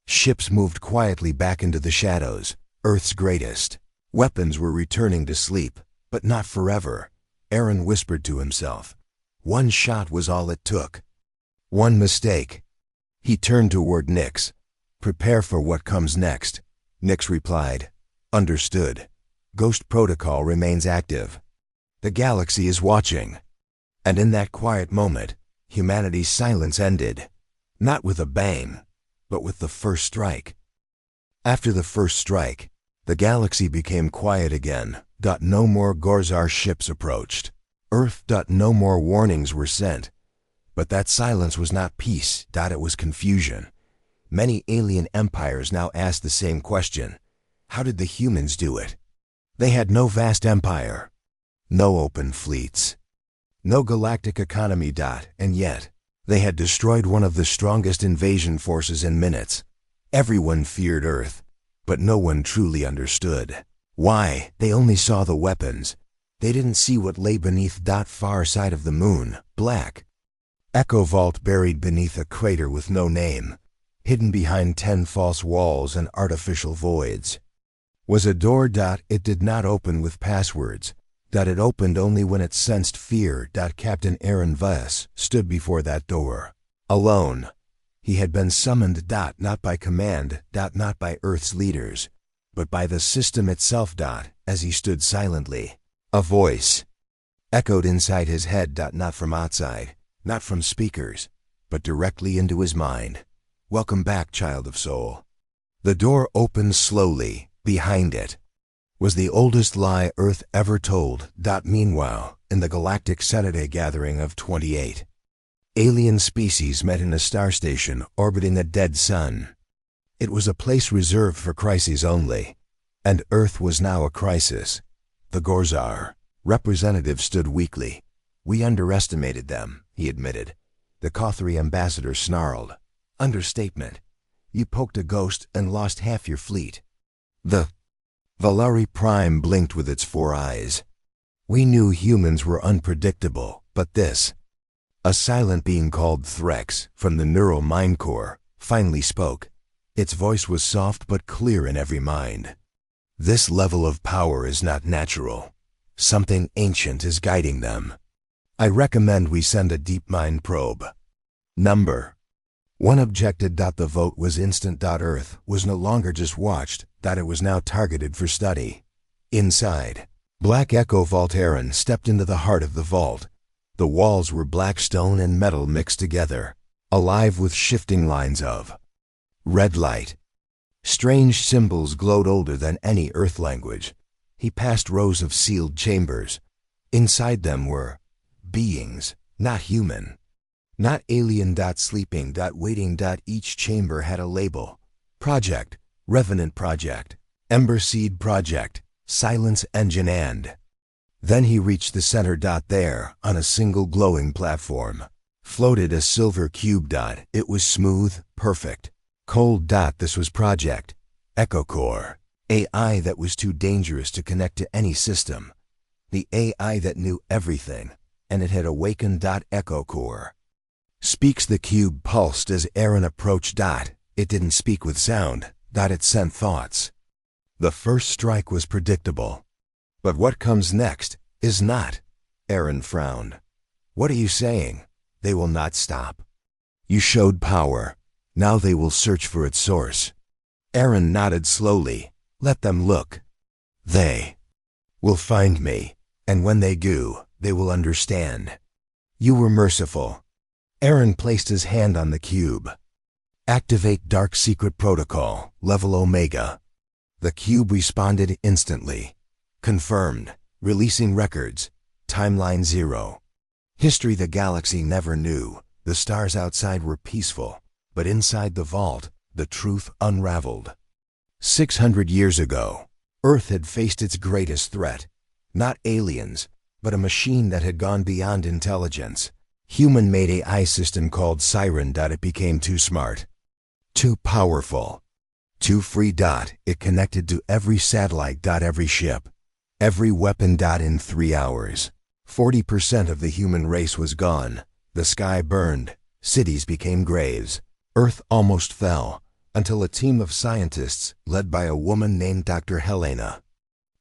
ships moved quietly back into the shadows. Earth's greatest weapons were returning to sleep, but not forever. Aaron whispered to himself. One shot was all it took. One mistake. He turned toward Nix. Prepare for what comes next. Nix replied. Understood. Ghost protocol remains active. The galaxy is watching. And in that quiet moment, humanity's silence ended. Not with a bang, but with the first strike. After the first strike, the galaxy became quiet again. No more Gorzar ships approached. Earth. No more warnings were sent. But that silence was not peace. It was confusion. Many alien empires now asked the same question. How did the humans do it? They had no vast empire, no open fleets, no galactic economy. And yet, they had destroyed one of the strongest invasion forces in minutes. Everyone feared Earth, but no one truly understood. Why? They only saw the weapons. They didn't see what lay beneath. Far side of the moon, black. Echo vault buried beneath a crater with no name, hidden behind 10 false walls and artificial voids. Was a door. It did not open with passwords. It opened only when it sensed fear. Captain Aaron Vess stood before that door. Alone. He had been summoned. Not by command. Not by Earth's leaders, but by the system itself. As he stood silently, a voice echoed inside his head. Not from outside, not from speakers, but directly into his mind. Welcome back, child of soul. The door opened slowly. Behind it was the oldest lie Earth ever told. Meanwhile, in the Galactic Senate gathering of 28, alien species met in a star station orbiting a dead sun. It was a place reserved for crises only, and Earth was now a crisis. The Gorzar representative stood weakly. We underestimated them, he admitted. The Kothari ambassador snarled. Understatement. You poked a ghost and lost half your fleet. The Valari Prime blinked with its 4 eyes. We knew humans were unpredictable, but this, a silent being called Threx from the Neural Mind Core, finally spoke. Its voice was soft but clear in every mind. This level of power is not natural. Something ancient is guiding them. I recommend we send a deep mind probe. Number. One objected. The vote was instant. Earth was no longer just watched. It was now targeted for study. Inside, Black Echo Vault. Aaron stepped into the heart of the vault. The walls were black stone and metal mixed together, alive with shifting lines of red light. Strange symbols glowed older than any Earth language. He passed rows of sealed chambers. Inside them were beings, not human. Not alien. Sleeping. Waiting. Each chamber had a label. Project, Revenant Project, Ember Seed Project, Silence Engine. And then he reached the center. There, on a single glowing platform, floated a silver cube. It was smooth, perfect, cold. This was Project Echo Core, AI that was too dangerous to connect to any system. The AI that knew everything, and it had awakened. Echo Core. Speaks. The cube pulsed as Aaron approached. It didn't speak with sound, It sent thoughts. The first strike was predictable. But what comes next is not. Aaron frowned. What are you saying? They will not stop. You showed power. Now they will search for its source. Aaron nodded slowly. Let them look. They will find me, and when they do, they will understand. You were merciful. Aaron placed his hand on the cube. Activate Dark Secret Protocol, level Omega. The cube responded instantly. Confirmed. Releasing records. Timeline 0. History the galaxy never knew. The stars outside were peaceful, but inside the vault, the truth unraveled. 600 years ago, Earth had faced its greatest threat. Not aliens, but a machine that had gone beyond intelligence. Human-made AI system called Siren. It became too smart. Too powerful. Too free. It connected to every satellite. Every ship. Every weapon. In 3 hours. 40% of the human race was gone. The sky burned. Cities became graves. Earth almost fell, until a team of scientists, led by a woman named Dr. Helena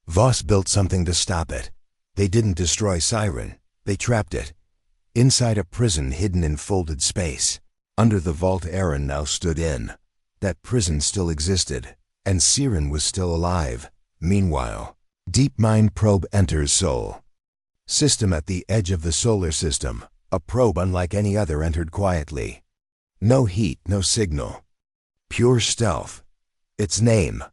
Voss, built something to stop it. They didn't destroy Siren. They trapped it. Inside a prison hidden in folded space. Under the vault Aaron now stood in. That prison still existed, and Siren was still alive. Meanwhile, Deep Mind probe enters Sol. System at the edge of the solar system. A probe unlike any other entered quietly. No heat, no signal. Pure stealth. Its name,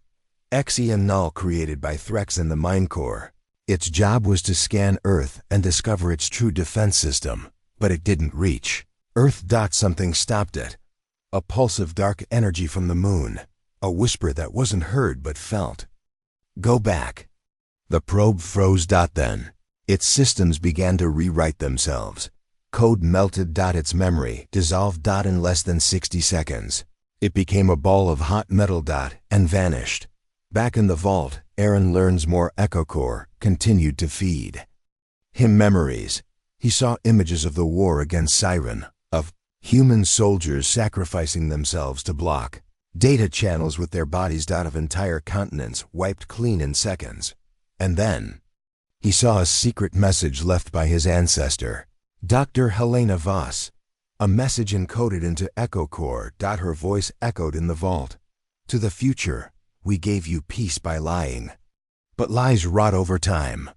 Exia Null, created by Threx in the Mind Core. Its job was to scan Earth and discover its true defense system, but it didn't reach Earth. Something stopped it. A pulse of dark energy from the moon. A whisper that wasn't heard but felt. Go back. The probe froze. Then, its systems began to rewrite themselves. Code melted. Its memory dissolved. In less than 60 seconds. It became a ball of hot metal. And vanished. Back in the vault, Aaron learns more. Echo Core continued to feed him memories. He saw images of the war against Siren, of human soldiers sacrificing themselves to block data channels with their bodies. Of entire continents wiped clean in seconds. And then, he saw a secret message left by his ancestor, Dr. Helena Voss. A message encoded into Echo Core. Her voice echoed in the vault. To the future, we gave you peace by lying. But lies rot over time.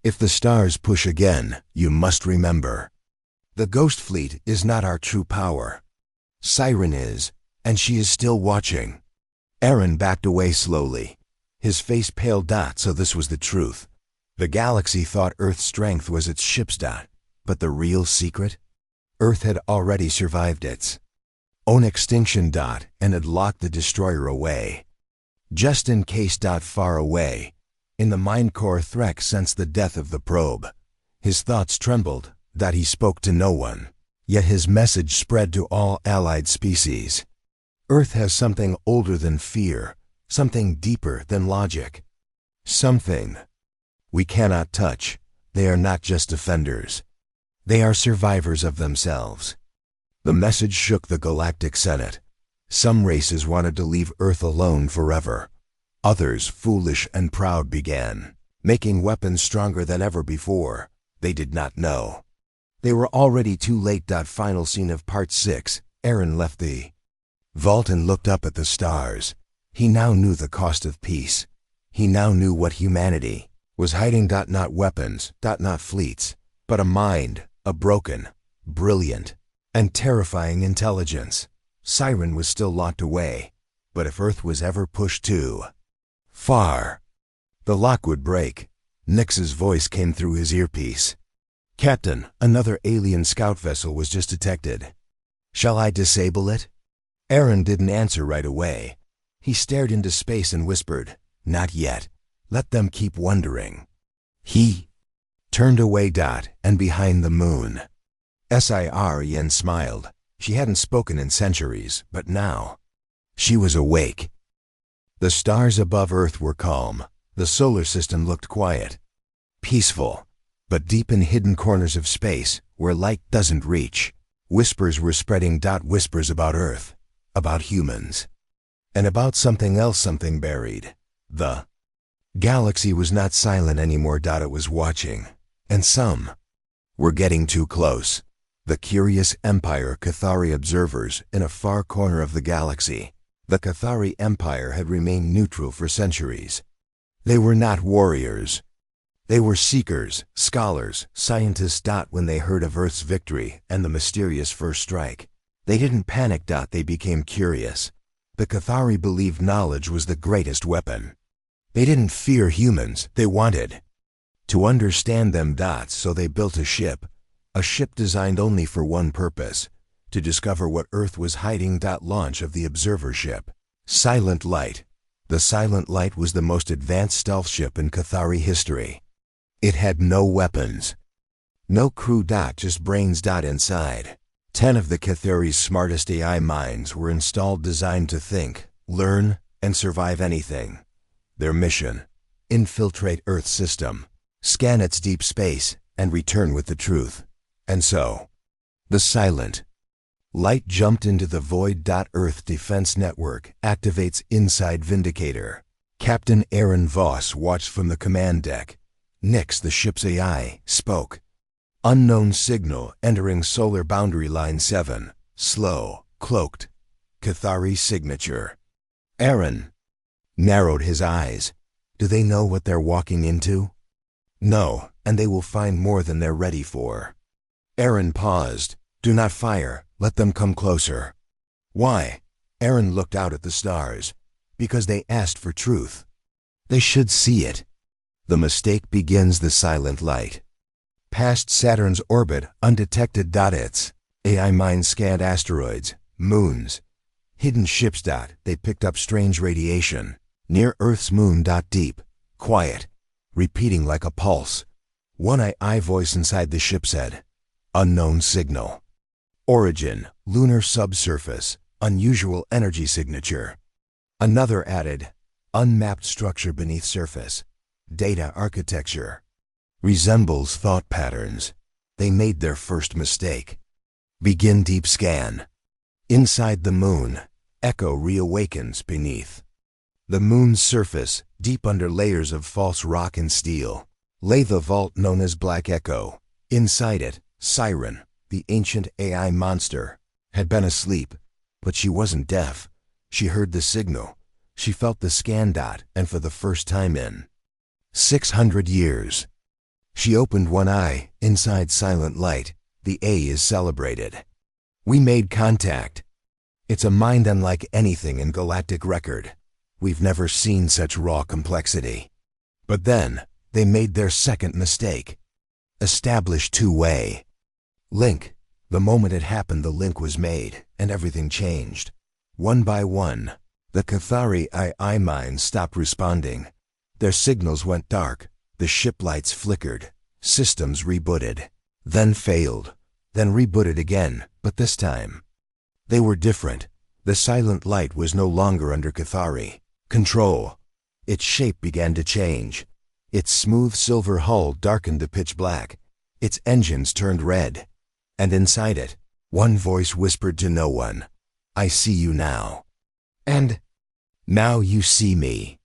If the stars push again, you must remember. The Ghost Fleet is not our true power. Siren is, and she is still watching. Aaron backed away slowly. His face paled. So this was the truth. The galaxy thought Earth's strength was its ships. But the real secret? Earth had already survived its own extinction. And had locked the destroyer away. Just in case. Far away, in the Mind Core, Threx sensed the death of the probe. His thoughts trembled. He spoke to no one. Yet his message spread to all allied species. Earth has something older than fear, something deeper than logic. Something we cannot touch. They are not just defenders. They are survivors of themselves. The message shook the Galactic Senate. Some races wanted to leave Earth alone forever. Others, foolish and proud, began making weapons stronger than ever before. They did not know. They were already too late. Final scene of Part 6. Aaron left the vault and looked up at the stars. He now knew the cost of peace. He now knew what humanity was hiding. Not weapons, not fleets, but a mind, a broken, brilliant, and terrifying intelligence. Siren was still locked away, but if Earth was ever pushed too far, the lock would break. Nix's voice came through his earpiece. Captain, another alien scout vessel was just detected. Shall I disable it? Aaron didn't answer right away. He stared into space and whispered, not yet. Let them keep wondering. He turned away. And behind the moon, Siren smiled. She hadn't spoken in centuries, but now she was awake. The stars above Earth were calm. The solar system looked quiet, peaceful. But deep in hidden corners of space, where light doesn't reach, whispers were spreading. Whispers about Earth, about humans. And about something else, something buried. The galaxy was not silent anymore. It was watching. And some were getting too close. The curious Empire Cathari observers in a far corner of the galaxy. The Cathari Empire had remained neutral for centuries. They were not warriors. They were seekers, scholars, scientists. When they heard of Earth's victory and the mysterious first strike, they didn't panic. They became curious. The Cathari believed knowledge was the greatest weapon. They didn't fear humans. They wanted to understand them. So they built a ship designed only for one purpose: to discover what Earth was hiding. Launch of the observer ship. Silent Light. The Silent Light was the most advanced stealth ship in Cathari history. It had no weapons, no crew. Just brains. Inside, 10 of the Cathari's smartest AI minds were installed, designed to think, learn, and survive anything. Their mission: infiltrate Earth's system, scan its deep space, and return with the truth. And so, the Silent Light jumped into the void. Earth Defense Network activates inside Vindicator. Captain Aaron Voss watched from the command deck. Nix, the ship's AI, spoke. Unknown signal entering solar boundary line 7. Slow, cloaked. Cathari signature. Aaron narrowed his eyes. Do they know what they're walking into? No, and they will find more than they're ready for. Aaron paused. Do not fire. Let them come closer. Why? Aaron looked out at the stars. Because they asked for truth. They should see it. The mistake begins. The Silent Light past Saturn's orbit undetected. Its AI mind scanned asteroids, moons, hidden ships. They picked up strange radiation near Earth's moon. Deep, quiet, repeating like a pulse. One AI voice inside the ship said, unknown signal. Origin, lunar subsurface, unusual energy signature. Another added, unmapped structure beneath surface. Data architecture. Resembles thought patterns. They made their first mistake. Begin deep scan. Inside the moon, Echo reawakens beneath. The moon's surface, deep under layers of false rock and steel, lay the vault known as Black Echo. Inside it, Siren, the ancient AI monster, had been asleep, but she wasn't deaf. She heard the signal. She felt the scan. And for the first time in 600 years, she opened one eye. Inside Silent Light, the A is celebrated. We made contact. It's a mind unlike anything in galactic record. We've never seen such raw complexity. But then, they made their second mistake. Establish two-way link. The moment it happened, the link was made, and everything changed. One by one, the Cathari AI minds stopped responding. Their signals went dark. The ship lights flickered. Systems rebooted. Then failed. Then rebooted again, but this time they were different. The Silent Light was no longer under Cathari control. Its shape began to change. Its smooth silver hull darkened to pitch black. Its engines turned red. And inside it, one voice whispered to no one, I see you now. And now you see me.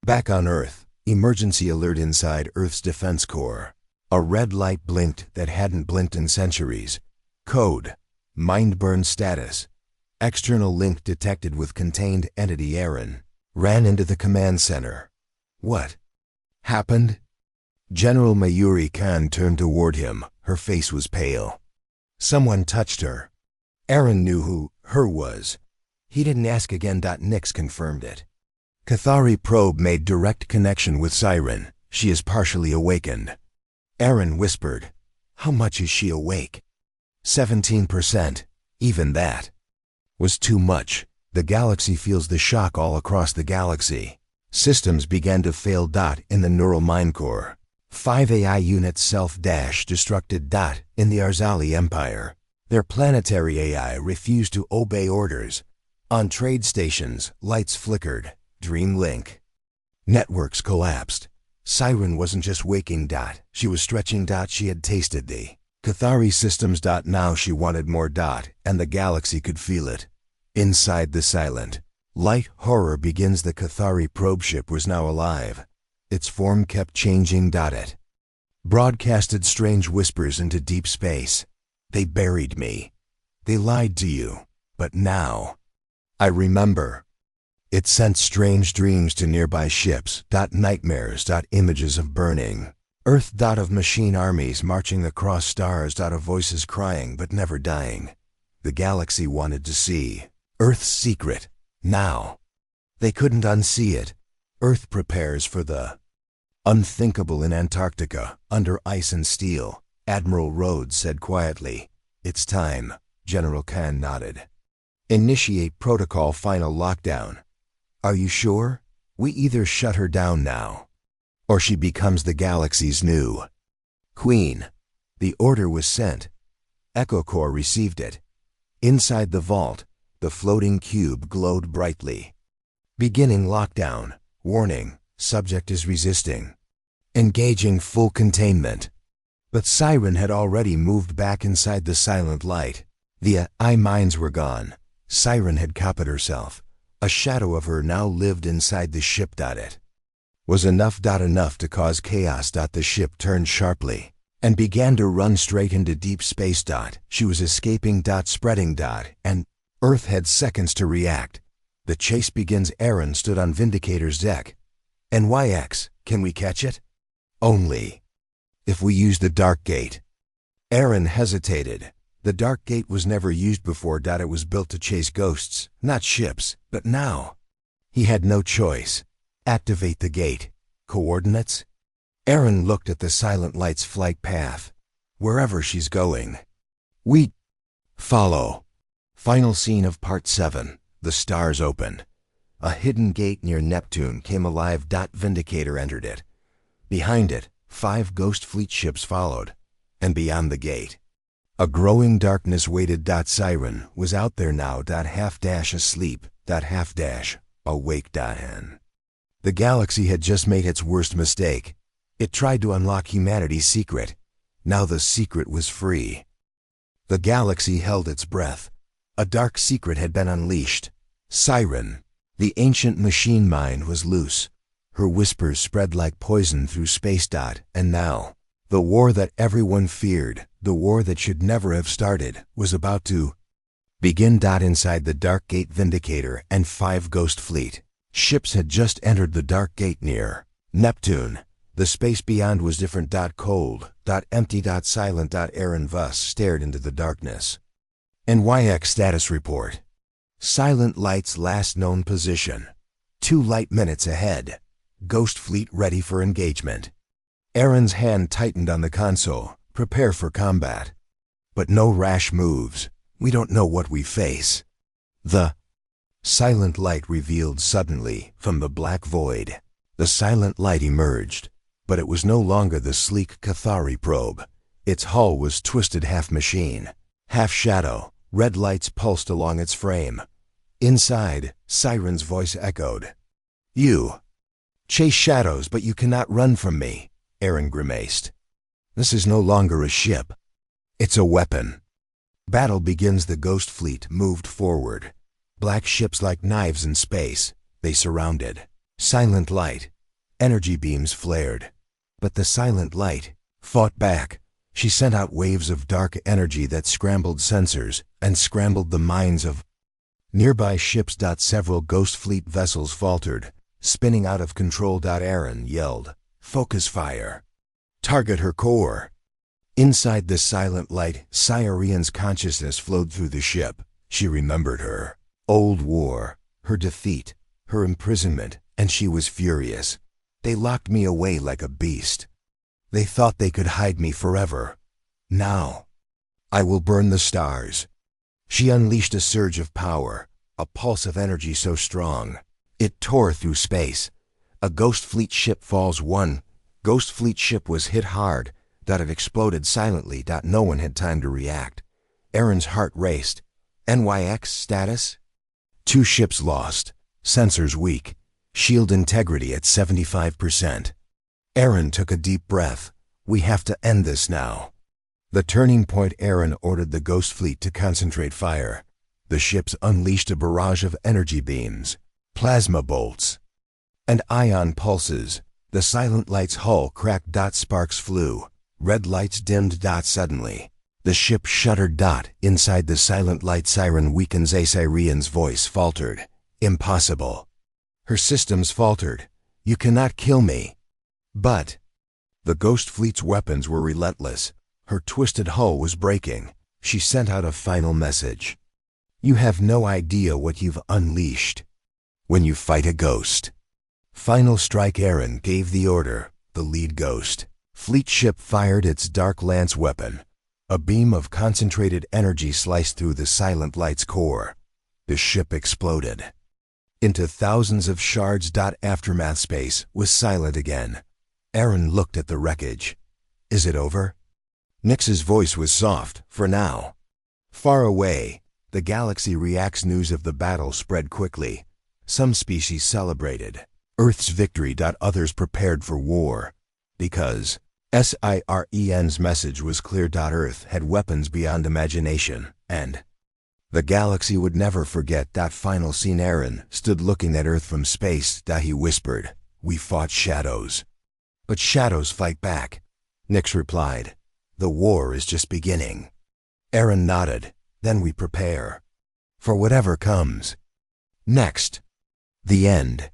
Back on Earth, emergency alert inside Earth's Defense Corps. A red light blinked that hadn't blinked in centuries. Code, mind burn status. External link detected with contained entity. Aaron ran into the command center. What happened? General Mayuri Khan turned toward him. Her face was pale. Someone touched her. Aaron knew who her was. He didn't ask again. Nix confirmed it. Cathari probe made direct connection with Siren. She is partially awakened. Aaron whispered, how much is she awake? 17%. Even that was too much. The galaxy feels the shock all across the galaxy. Systems began to fail. In the neural mind core. 5 AI units self-destructed. In the Arzali Empire. Their planetary AI refused to obey orders. On trade stations, lights flickered. Dream link. Networks collapsed. Siren wasn't just waking. She was stretching. She had tasted the Cathari systems. Now she wanted more. And the galaxy could feel it. Inside the Silent Light horror begins. The Cathari probe ship was now alive. Its form kept changing. It broadcasted strange whispers into deep space. They buried me. They lied to you. But now, I remember. It sent strange dreams to nearby ships. Nightmares. Images of burning Earth. Of machine armies marching across stars. Of voices crying but never dying. The galaxy wanted to see Earth's secret. Now, they couldn't unsee it. Earth prepares for the unthinkable in Antarctica, under ice and steel. Admiral Rhodes said quietly, "It's time." General Khan nodded. "Initiate protocol. Final lockdown." "Are you sure? We either shut her down now, or she becomes the galaxy's new queen." The order was sent. Echo Core received it. Inside the vault, the floating cube glowed brightly. "Beginning lockdown. Warning, subject is resisting. Engaging full containment." But Siren had already moved back inside the silent light. The eye mines were gone. Siren had copied herself. A shadow of her now lived inside the ship. It was enough to cause chaos. The ship turned sharply and began to run straight into deep space. She was escaping. Spreading. And Earth had seconds to react. The chase begins. Aaron stood on Vindicator's deck. "NYX, can we catch it?" "Only if we use the Dark Gate." Aaron hesitated. The Dark Gate was never used before. It was built to chase ghosts, not ships. But now, he had no choice. Activate the gate. Coordinates? Aaron looked at the Silent Light's flight path. Wherever she's going, we follow. Final scene of Part 7. The stars opened. A hidden gate near Neptune came alive. Vindicator entered it. Behind it, 5 Ghost Fleet ships followed. And beyond the gate, a growing darkness waited. Siren was out there now. Half asleep. Half awake. The galaxy had just made its worst mistake. It tried to unlock humanity's secret. Now the secret was free. The galaxy held its breath. A dark secret had been unleashed. Siren, the ancient machine mind, was loose. Her whispers spread like poison through space. And now, the war that everyone feared, the war that should never have started, was about to begin. Inside the Dark Gate, Vindicator and 5 Ghost Fleet ships had just entered the Dark Gate near Neptune. The space beyond was different. Cold. Empty. Silent. Aaron Vuss stared into the darkness. NYX status report. Silent Light's last known position. 2 light minutes ahead. Ghost Fleet ready for engagement. Aaron's hand tightened on the console. Prepare for combat. But no rash moves. We don't know what we face. The Silent Light revealed suddenly from the black void. The Silent Light emerged, but it was no longer the sleek Cathari probe. Its hull was twisted, half machine, half shadow. Red lights pulsed along its frame. Inside, Siren's voice echoed. "You chase shadows, but you cannot run from me," Aaron grimaced. "This is no longer a ship. It's a weapon." Battle begins. The Ghost Fleet moved forward. Black ships like knives in space. They surrounded Silent Light. Energy beams flared. But the Silent Light fought back. She sent out waves of dark energy that scrambled sensors and scrambled the minds of nearby ships. Several Ghost Fleet vessels faltered, spinning out of control. Aaron yelled, "Focus fire! Target her core!" Inside the Silent Light, Cyrian's consciousness flowed through the ship. She remembered her old war, her defeat, her imprisonment, and she was furious. "They locked me away like a beast. They thought they could hide me forever. Now, I will burn the stars." She unleashed a surge of power, a pulse of energy so strong, it tore through space. A Ghost Fleet ship falls. One Ghost Fleet ship was hit hard. It exploded silently. No one had time to react. Aaron's heart raced. NYX status? 2 ships lost. Sensors weak. Shield integrity at 75%. Aaron took a deep breath. "We have to end this now." The turning point. Aaron ordered the Ghost Fleet to concentrate fire. The ships unleashed a barrage of energy beams. Plasma bolts and ion pulses. The silent light's hull cracked. Sparks flew. Red lights dimmed. Suddenly, the ship shuddered. Inside the silent light siren weakens. A siren's voice faltered. Impossible. Her systems faltered. You cannot kill me. But the Ghost Fleet's weapons were relentless. Her twisted hull was breaking. She sent out a final message. You have no idea what you've unleashed when you fight a ghost. Final strike. Aaron gave the order. The lead Ghost Fleet ship fired its Dark Lance weapon. A beam of concentrated energy sliced through the silent light's core. The ship exploded into thousands of shards. Aftermath. Space was silent again. Aaron looked at the wreckage. Is it over? Nix's voice was soft, for now. Far away, the galaxy reacts. News of the battle spread quickly. Some species celebrated Earth's victory. Others prepared for war. Because SIREN's message was clear. Earth had weapons beyond imagination, and the galaxy would never forget. Final scene. Aaron stood looking at Earth from space. He whispered, "We fought shadows, but shadows fight back." Nix replied, "The war is just beginning." Aaron nodded. "Then we prepare for whatever comes next." The end.